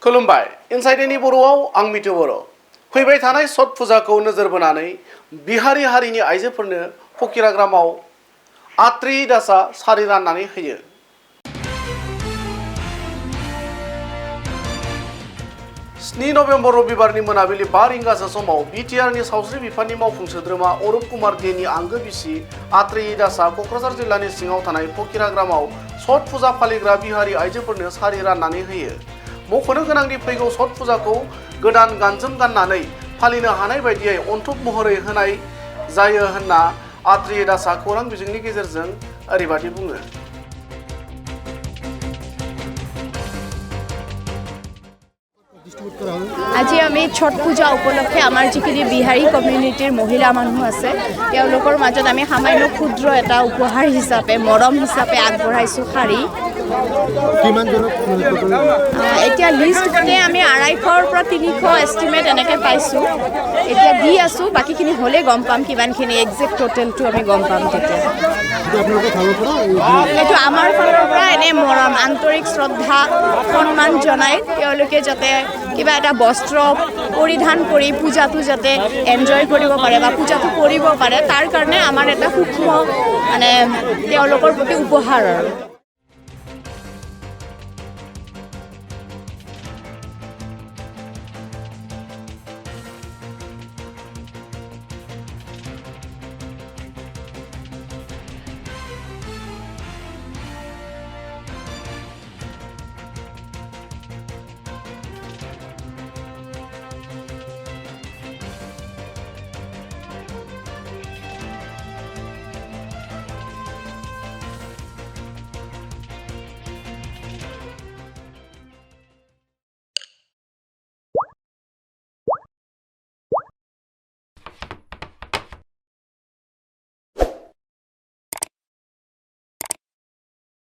खुलुमबाय इनसाइडनि बर'आव आं मिथु बर'। फैबाय थानाय छठ फुजाखौ नोजोर बोनानै बिहारि हारिनि आइजोफोरनो फकिराग्रामाव आत्रि दासा सारि राननानै होयो। स्नि नभेम्बर रबिबारनि मोनाबिलि 5 रिंगासो समाव बिटिआरनि सावस्रि बिफाननि मावफुं सोद्रोमा अरुप कुमार देनि आंगो बिसि आत्रि दासा क'क्राझार जिल्लानि सिङाव थानाय फकिराग्रामाव छठ फुजा फालिग्रा बिहारि आइजोफोरनो सारि राननानै होयो। मख'नो गोनांदि फैगौ छठ फुजाखौ गोदान गानजोम गाननानै फालिनो हानाय बायदियै अनथोब महरै होनाय जायो होनना आत्रि दासा खौरां बिजोंनि गेजेरजों ओरैबादि बुङो। আজি আমি ছট পূজা উপলক্ষে আমাৰ যিখিনি বিহাৰী কমিউনিটিৰ মহিলা মানুহ আছে তেওঁলোকৰ মাজত আমি সামান্য ক্ষুদ্ৰ এটা উপহাৰ হিচাপে মৰম হিচাপে আগবঢ়াইছোঁ শাৰী। এতিয়া লিষ্ট মানে আমি 250ৰ পৰা 300 এষ্টিমেট এনেকৈ পাইছোঁ। এতিয়া দি আছোঁ, বাকীখিনি হ'লে গম পাম কিমানখিনি একজেক্ট টোটেলটো আমি গম পাম তেতিয়া। এইটো আমাৰ ফালৰ পৰা এনে মৰম আন্তৰিক শ্ৰদ্ধা সন্মান জনাই তেওঁলোকে যাতে কিবা এটা বস্ত্ৰ পৰিধান কৰি পূজাটো যাতে এনজয় কৰিব পাৰে বা পূজাটো কৰিব পাৰে তাৰ কাৰণে আমাৰ এটা সূক্ষ্ম মানে তেওঁলোকৰ প্ৰতি উপহাৰ আৰু।